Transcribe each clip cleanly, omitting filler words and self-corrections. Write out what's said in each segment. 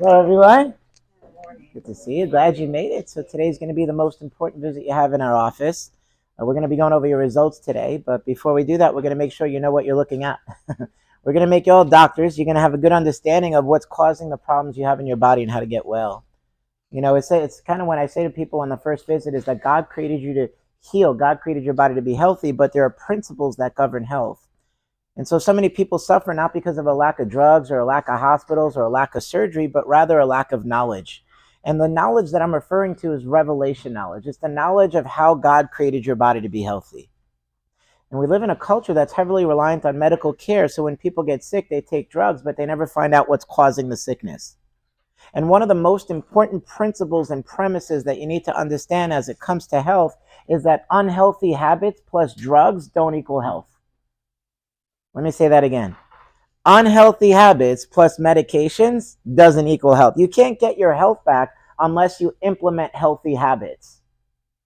Hello, everyone. Good to see you. Glad you made it. So today's going to be the most important visit you have in our office. We're going to be going over your results today, but before we do that, we're going to make sure you know what you're looking at. We're going to make you all doctors. You're going to have a good understanding of what's causing the problems you have in your body and how to get well. It's kind of when I say to people on the first visit is that God created you to heal. God created your body to be healthy, but there are principles that govern health. And so many people suffer not because of a lack of drugs or a lack of hospitals or a lack of surgery, but rather a lack of knowledge. And the knowledge that I'm referring to is revelation knowledge. It's the knowledge of how God created your body to be healthy. And we live in a culture that's heavily reliant on medical care. So when people get sick, they take drugs, but they never find out what's causing the sickness. And one of the most important principles and premises that you need to understand as it comes to health is that unhealthy habits plus drugs don't equal health. Let me say that again. Unhealthy habits plus medications doesn't equal health. You can't get your health back unless you implement healthy habits.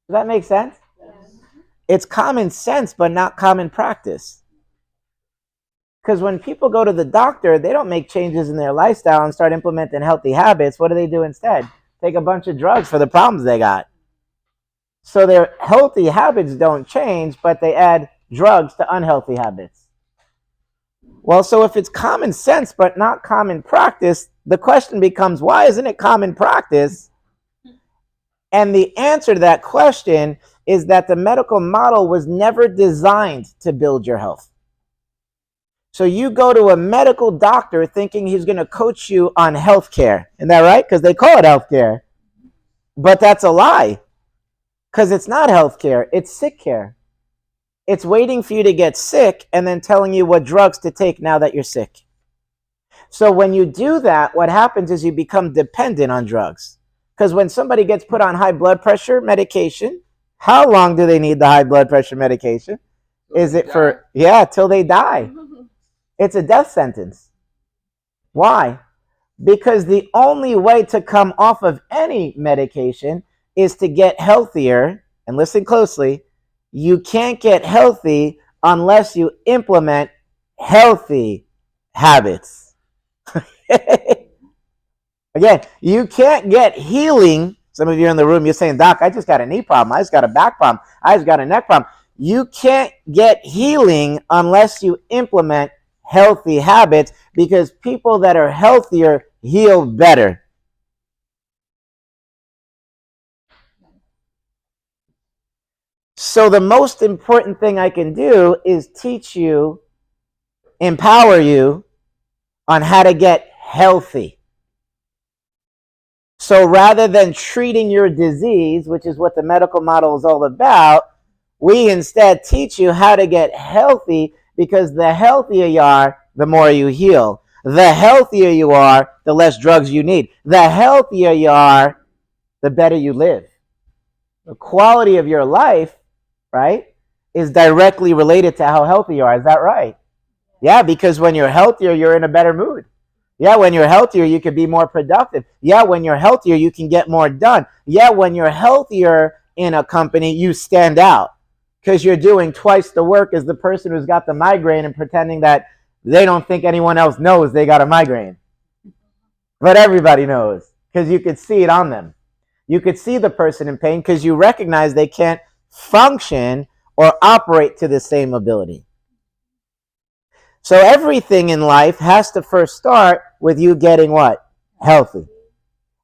Does that make sense? Yes. It's common sense, but not common practice. Because when people go to the doctor, they don't make changes in their lifestyle and start implementing healthy habits. What do instead? Take a bunch of drugs for the problems they got. So their healthy habits don't change, but they add drugs to unhealthy habits. Well, so if it's common sense but not common practice, the question becomes, why isn't it common practice? And the answer to that question is that the medical model was never designed to build your health. So you go to a medical doctor thinking he's going to coach you on healthcare. Isn't that right? Because they call it healthcare. But that's a lie. Because it's not healthcare, it's sick care. It's waiting for you to get sick and then telling you what drugs to take now that you're sick. So when you do that, what happens is you become dependent on drugs. Because when somebody gets put on high blood pressure medication, how long do they need the high blood pressure medication? Is it for, till they die. It's a death sentence. Why? Because the only way to come off of any medication is to get healthier. And listen closely. You can't get healthy unless you implement healthy habits. Again, you can't get healing. Some of you in the room, you're saying, Doc, I just got a knee problem. I just got a back problem. I just got a neck problem. You can't get healing unless you implement healthy habits, because people that are healthier heal better. So the most important thing I can do is teach you, empower you on how to get healthy. So rather than treating your disease, which is what the medical model is all about, we instead teach you how to get healthy, because the healthier you are, the more you heal. The healthier you are, the less drugs you need. The healthier you are, the better you live. The quality of your life, right, is directly related to how healthy you are. Is that right? Yeah, because when you're healthier, you're in a better mood. Yeah, when you're healthier, you can be more productive. Yeah, when you're healthier, you can get more done. Yeah, when you're healthier in a company, you stand out because you're doing twice the work as the person who's got the migraine and pretending that they don't think anyone else knows they got a migraine. But everybody knows, because you could see it on them. You could see the person in pain because you recognize they can't function or operate to the same ability. So everything in life has to first start with you getting what? Healthy.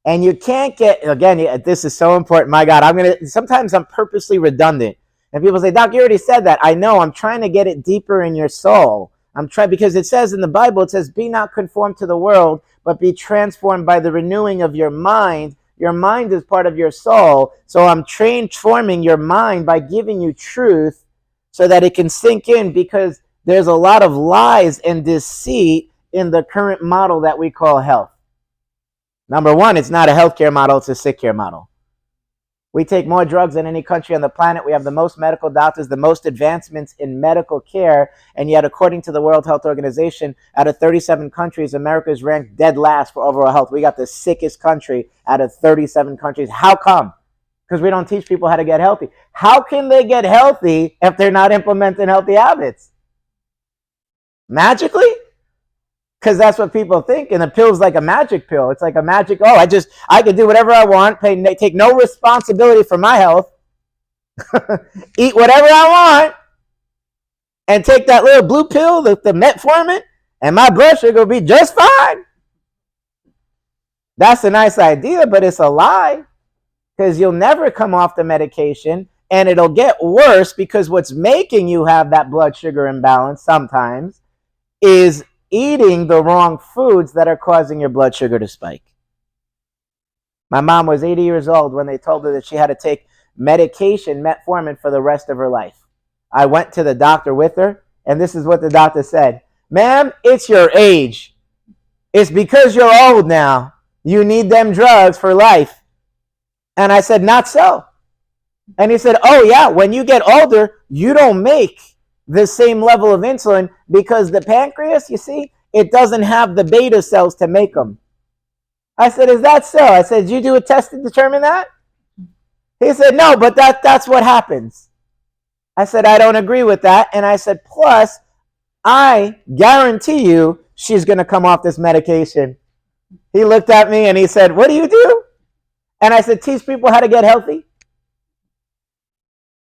And you can't get, again, this is so important. My God, sometimes I'm purposely redundant. And people say, Doc, you already said that. I know, I'm trying to get it deeper in your soul. Because it says in the Bible, it says, be not conformed to the world, but be transformed by the renewing of your mind. Your mind is part of your soul. So I'm transforming your mind by giving you truth so that it can sink in, because there's a lot of lies and deceit in the current model that we call health. Number one, it's not a healthcare model, it's a sick care model. We take more drugs than any country on the planet. We have the most medical doctors, the most advancements in medical care, and yet according to the World Health Organization, out of 37 countries, America is ranked dead last for overall health. We got the sickest country out of 37 countries. How come? Because we don't teach people how to get healthy. How can they get healthy if they're not implementing healthy habits? Magically? Because that's what people think. And the pill's like a magic pill. It's like a magic, I can do whatever I want, take no responsibility for my health, eat whatever I want, and take that little blue pill, the metformin, and my blood sugar will be just fine. That's a nice idea, but it's a lie, because you'll never come off the medication, and it'll get worse, because what's making you have that blood sugar imbalance sometimes is eating the wrong foods that are causing your blood sugar to spike. My mom was 80 years old when they told her that she had to take medication, metformin, for the rest of her life. I went to the doctor with her, and this is what the doctor said. Ma'am, it's your age. It's because you're old now. You need them drugs for life. And I said, not so. And he said, oh yeah, when you get older, you don't make the same level of insulin, because the pancreas, you see, it doesn't have the beta cells to make them. I said, is that so? I said, did you do a test to determine that? He said, no, but that's what happens. I said, I don't agree with that. And I said, plus, I guarantee you she's going to come off this medication. He looked at me and he said, what do you do? And I said, teach people how to get healthy.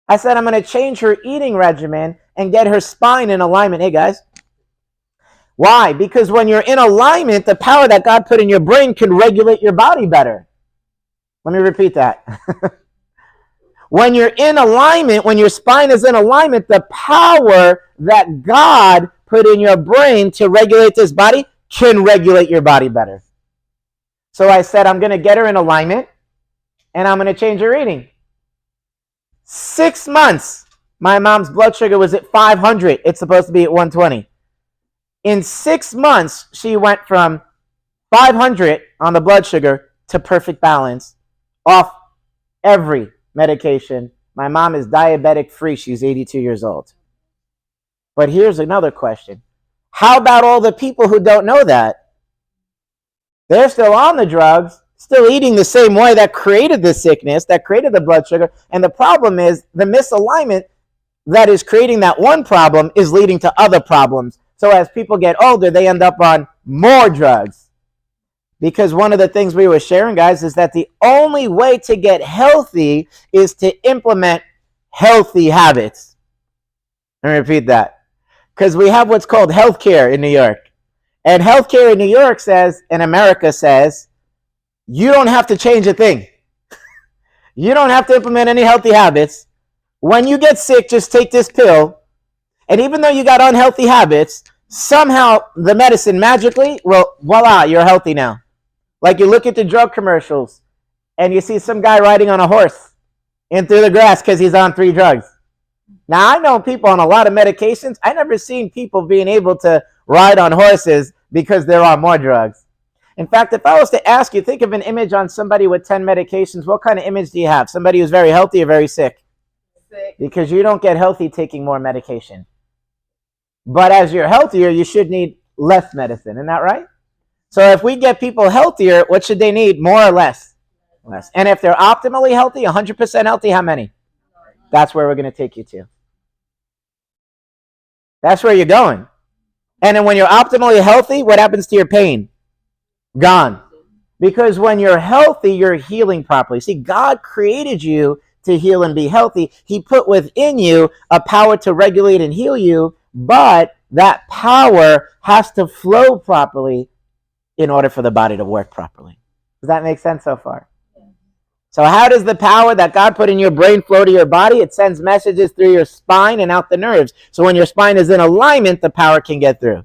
I said, I'm going to change her eating regimen and get her spine in alignment. Hey, guys. Why? Because when you're in alignment, the power that God put in your brain can regulate your body better. Let me repeat that. When you're in alignment, when your spine is in alignment, the power that God put in your brain to regulate this body can regulate your body better. So I said, I'm going to get her in alignment, and I'm going to change her eating. 6 months, my mom's blood sugar was at 500. It's supposed to be at 120. In 6 months, she went from 500 on the blood sugar to perfect balance, off every medication. My mom is diabetic free. She's 82 years old. But here's another question. How about all the people who don't know that? They're still on the drugs, still eating the same way that created the sickness, that created the blood sugar. And the problem is the misalignment that is creating that one problem is leading to other problems. So as people get older, they end up on more drugs. Because one of the things we were sharing, guys, is that the only way to get healthy is to implement healthy habits. Let me repeat that. Because we have what's called healthcare in New York. And healthcare in New York says, in America says, you don't have to change a thing. You don't have to implement any healthy habits. When you get sick, just take this pill. And even though you got unhealthy habits, somehow the medicine magically, well, voila, you're healthy now. Like you look at the drug commercials and you see some guy riding on a horse in through the grass because he's on 3 drugs. Now, I know people on a lot of medications. I never seen people being able to ride on horses because they're on more drugs. In fact, if I was to ask you, think of an image on somebody with 10 medications, what kind of image do you have? Somebody who's very healthy or very sick? Sick. Because you don't get healthy taking more medication. But as you're healthier, you should need less medicine. Isn't that right? So if we get people healthier, what should they need? More or less? Less. And if they're optimally healthy, 100% healthy, how many? That's where we're going to take you to. That's where you're going. And then when you're optimally healthy, what happens to your pain? Gone. Because when you're healthy, you're healing properly. See, God created you to heal and be healthy. He put within you a power to regulate and heal you, but that power has to flow properly in order for the body to work properly. Does that make sense so far? Yeah. So how does the power that God put in your brain flow to your body? It sends messages through your spine and out the nerves. So when your spine is in alignment, the power can get through.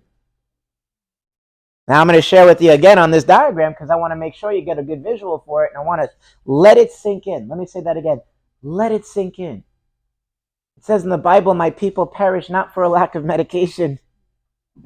Now I'm going to share with you again on this diagram because I want to make sure you get a good visual for it, and I want to let it sink in. Let me say that again. Let it sink in. It says in the Bible, my people perish not for a lack of medication.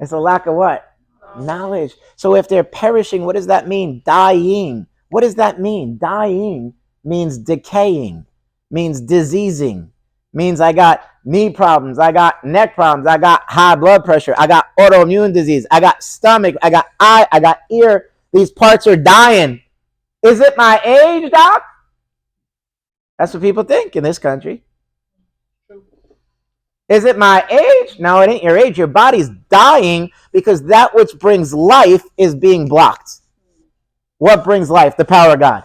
It's a lack of what? Knowledge. So if they're perishing, what does that mean? Dying. What does that mean? Dying means decaying, means diseasing, means I got knee problems, I got neck problems, I got high blood pressure, I got autoimmune disease, I got stomach, I got eye, I got ear. These parts are dying. Is it my age, doc? That's what people think in this country. Is it my age? No, it ain't your age. Your body's dying because that which brings life is being blocked. What brings life? The power of God.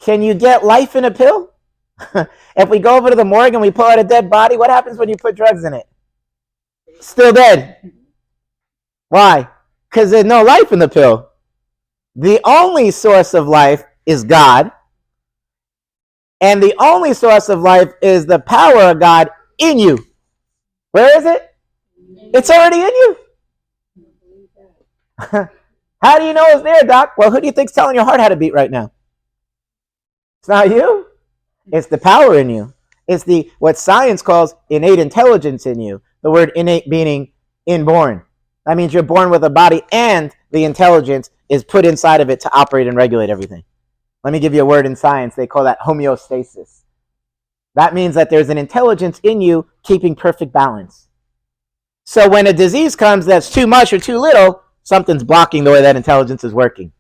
Can you get life in a pill? If we go over to the morgue and we pull out a dead body, what happens when you put drugs in it? Still dead. Why? Because there's no life in the pill. The only source of life is God. And the only source of life is the power of God in you. Where is it? It's already in you. How do you know it's there, Doc? Well, who do you think's telling your heart how to beat right now? It's not you. It's the power in you. It's the what science calls innate intelligence in you. The word innate meaning inborn. That means you're born with a body and the intelligence is put inside of it to operate and regulate everything. Let me give you a word in science. They call that homeostasis. That means that there's an intelligence in you keeping perfect balance. So when a disease comes that's too much or too little, something's blocking the way that intelligence is working.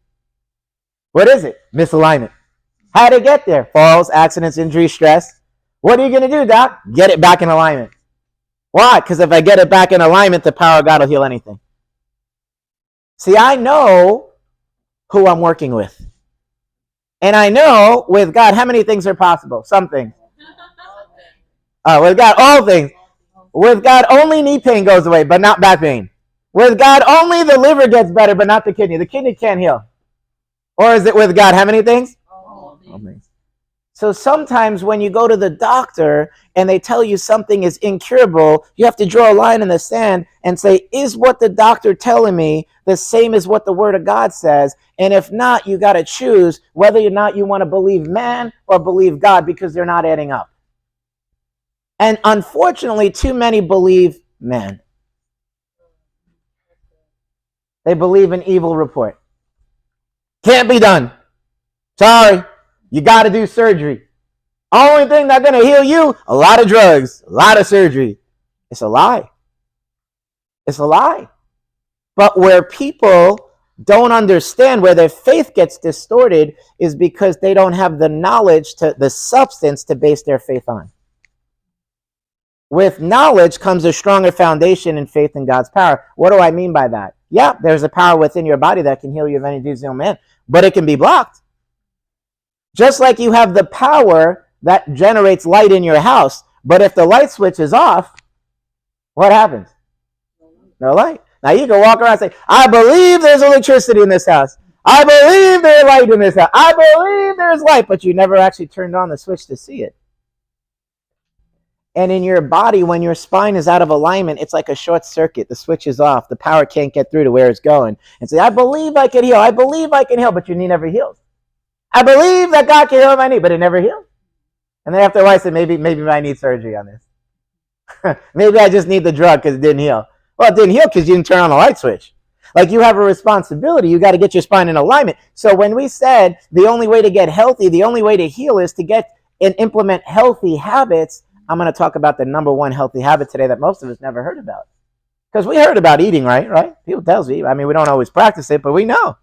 What is it? Misalignment. How did it get there? Falls, accidents, injuries, stress. What are you going to do, Doc? Get it back in alignment. Why? Because if I get it back in alignment, the power of God will heal anything. See, I know who I'm working with. And I know with God, how many things are possible? Some things. With God, all things. With God, only knee pain goes away, but not back pain. With God, only the liver gets better, but not the kidney. The kidney can't heal. Or is it with God, how many things? All things. So sometimes when you go to the doctor and they tell you something is incurable, you have to draw a line in the sand and say, is what the doctor telling me the same as what the Word of God says? And if not, you got to choose whether or not you want to believe man or believe God, because they're not adding up. And unfortunately, too many believe man. They believe an evil report. Can't be done. Sorry. You got to do surgery. Only thing that's going to heal you, a lot of drugs, a lot of surgery. It's a lie. It's a lie. But where people don't understand, where their faith gets distorted, is because they don't have the knowledge, the substance to base their faith on. With knowledge comes a stronger foundation in faith in God's power. What do I mean by that? Yeah, there's a power within your body that can heal you of any disease, no man, but it can be blocked. Just like you have the power that generates light in your house, but if the light switch is off, what happens? No light. Now you can walk around and say, I believe there's electricity in this house. I believe there's light in this house. I believe there's light, but you never actually turned on the switch to see it. And in your body, when your spine is out of alignment, it's like a short circuit. The switch is off. The power can't get through to where it's going. And say, I believe I can heal. I believe I can heal, but your knee never heals. I believe that God can heal my knee, but it never healed. And then after a while, I said, maybe I need surgery on this. Maybe I just need the drug because it didn't heal. Well, it didn't heal because you didn't turn on the light switch. Like, you have a responsibility. You got to get your spine in alignment. So when we said the only way to get healthy, the only way to heal is to get and implement healthy habits, I'm going to talk about the number one healthy habit today that most of us never heard about. Because we heard about eating, right? People tell us we eat. I mean, we don't always practice it, but we know.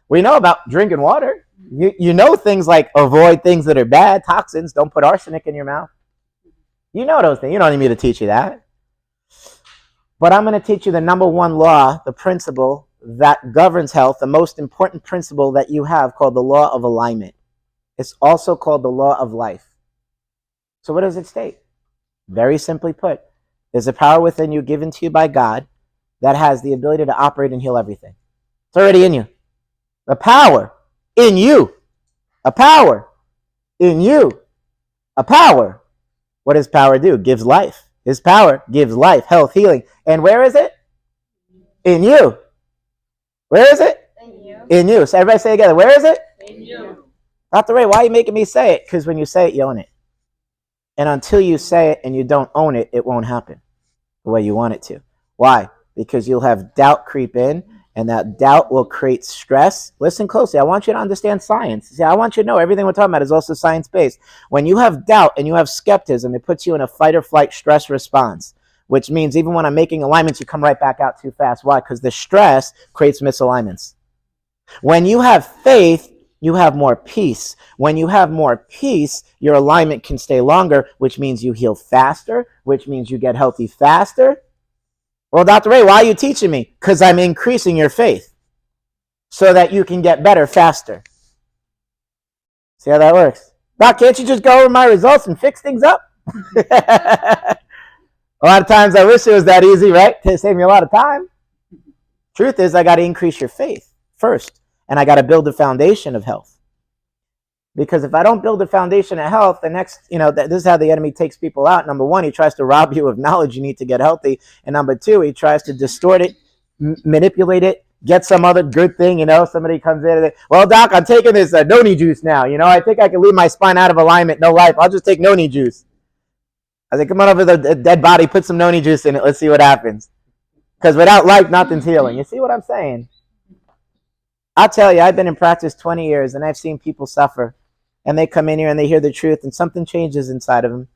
We know about drinking water. You know things like avoid things that are bad, toxins, don't put arsenic in your mouth. You know those things. You don't need me to teach you that. But I'm going to teach you the number one law, the principle that governs health, the most important principle that you have, called the law of alignment. It's also called the law of life. So what does it state? Very simply put, there's a power within you given to you by God that has the ability to operate and heal everything. It's already in you. The power in you. A power in you. A power. What does power do? Gives life. His power gives life, health, healing. And where is it? In you. Where is it? In you. In you. So everybody say it together. Where is it? In you. Dr. Ray, why are you making me say it? Because when you say it, you own it. And until you say it and you don't own it, it won't happen the way you want it to. Why? Because you'll have doubt creep in, and that doubt will create stress. Listen closely. I want you to understand science. See, I want you to know everything we're talking about is also science-based. When you have doubt and you have skepticism, it puts you in a fight or flight stress response, which means even when I'm making alignments, you come right back out too fast. Why? Because the stress creates misalignments. When you have faith, You have more peace. When you have more peace, your alignment can stay longer, which means you heal faster, which means you get healthy faster. Well, Dr. Ray, why are you teaching me? Because I'm increasing your faith so that you can get better faster. See how that works? Doc, can't you just go over my results and fix things up? A lot of times I wish it was that easy, right? To save me a lot of time. Truth is, I got to increase your faith first, and I got to build the foundation of health. Because if I don't build the foundation of health, the next, this is how the enemy takes people out. Number one, he tries to rob you of knowledge you need to get healthy. And number two, he tries to distort it, manipulate it, get some other good thing. Somebody comes in and well, Doc, I'm taking this noni juice now. I think I can leave my spine out of alignment, no life. I'll just take noni juice. I said, come on over the dead body, put some noni juice in it. Let's see what happens. Because without life, nothing's healing. You see what I'm saying? I'll tell you, I've been in practice 20 years, and I've seen people suffer. And they come in here and they hear the truth, and something changes inside of them.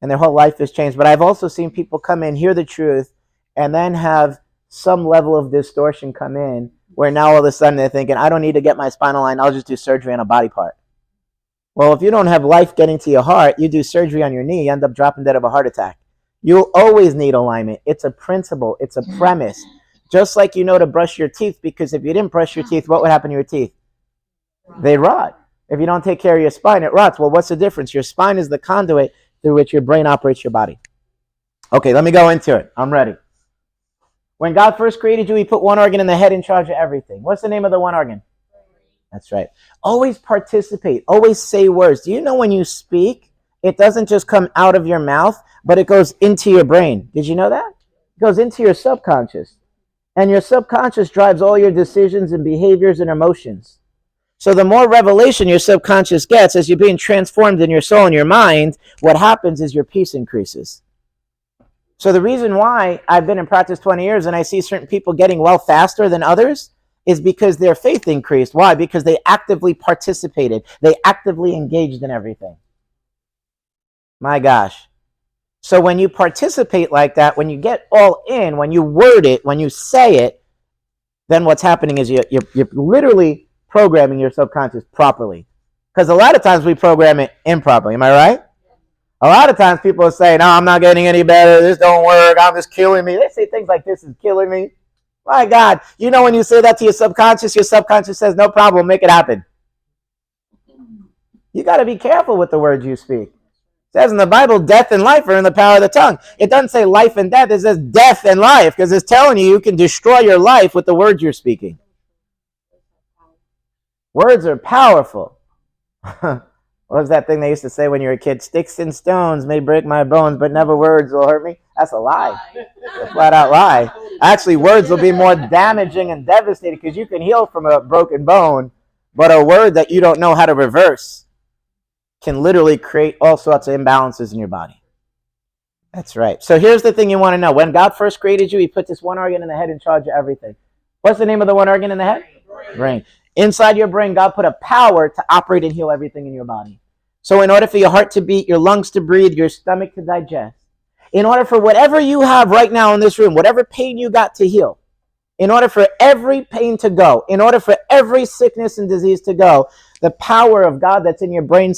And their whole life has changed. But I've also seen people come in, hear the truth, and then have some level of distortion come in, where now all of a sudden they're thinking, I don't need to get my spinal line, I'll just do surgery on a body part. Well, if you don't have life getting to your heart, you do surgery on your knee, you end up dropping dead of a heart attack. You'll always need alignment. It's a principle. It's a premise. Just like to brush your teeth, because if you didn't brush your teeth, what would happen to your teeth? They rot. If you don't take care of your spine, it rots. Well, what's the difference? Your spine is the conduit through which your brain operates your body. Okay, let me go into it. I'm ready. When God first created you, he put one organ in the head in charge of everything. What's the name of the one organ? That's right. Always participate. Always say words. Do you know when you speak, it doesn't just come out of your mouth, but it goes into your brain? Did you know that? It goes into your subconscious. And your subconscious drives all your decisions and behaviors and emotions. So the more revelation your subconscious gets as you're being transformed in your soul and your mind, what happens is your peace increases. So the reason why I've been in practice 20 years and I see certain people getting well faster than others is because their faith increased. Why? Because they actively participated. They actively engaged in everything. My gosh. So when you participate like that, when you get all in, when you word it, when you say it, then what's happening is you're literally programming your subconscious properly. Because a lot of times we program it improperly. Am I right? A lot of times people say, no, I'm not getting any better. This don't work. I'm just killing me. They say things like, this is killing me. My God. When you say that to your subconscious says, no problem, make it happen. You got to be careful with the words you speak. It says in the Bible, death and life are in the power of the tongue. It doesn't say life and death. It says death and life, because it's telling you can destroy your life with the words you're speaking. Words are powerful. What was that thing they used to say when you were a kid? Sticks and stones may break my bones, but never words will hurt me. That's a lie. That's a flat out lie. Actually, words will be more damaging and devastating, because you can heal from a broken bone, but a word that you don't know how to reverse can literally create all sorts of imbalances in your body. That's right. So here's the thing you want to know. When God first created you, he put this one organ in the head in charge of everything. What's the name of the one organ in the head? Brain. Inside your brain, God put a power to operate and heal everything in your body. So in order for your heart to beat, your lungs to breathe, your stomach to digest, in order for whatever you have right now in this room, whatever pain you got to heal, in order for every pain to go, in order for every sickness and disease to go, the power of God that's in your brain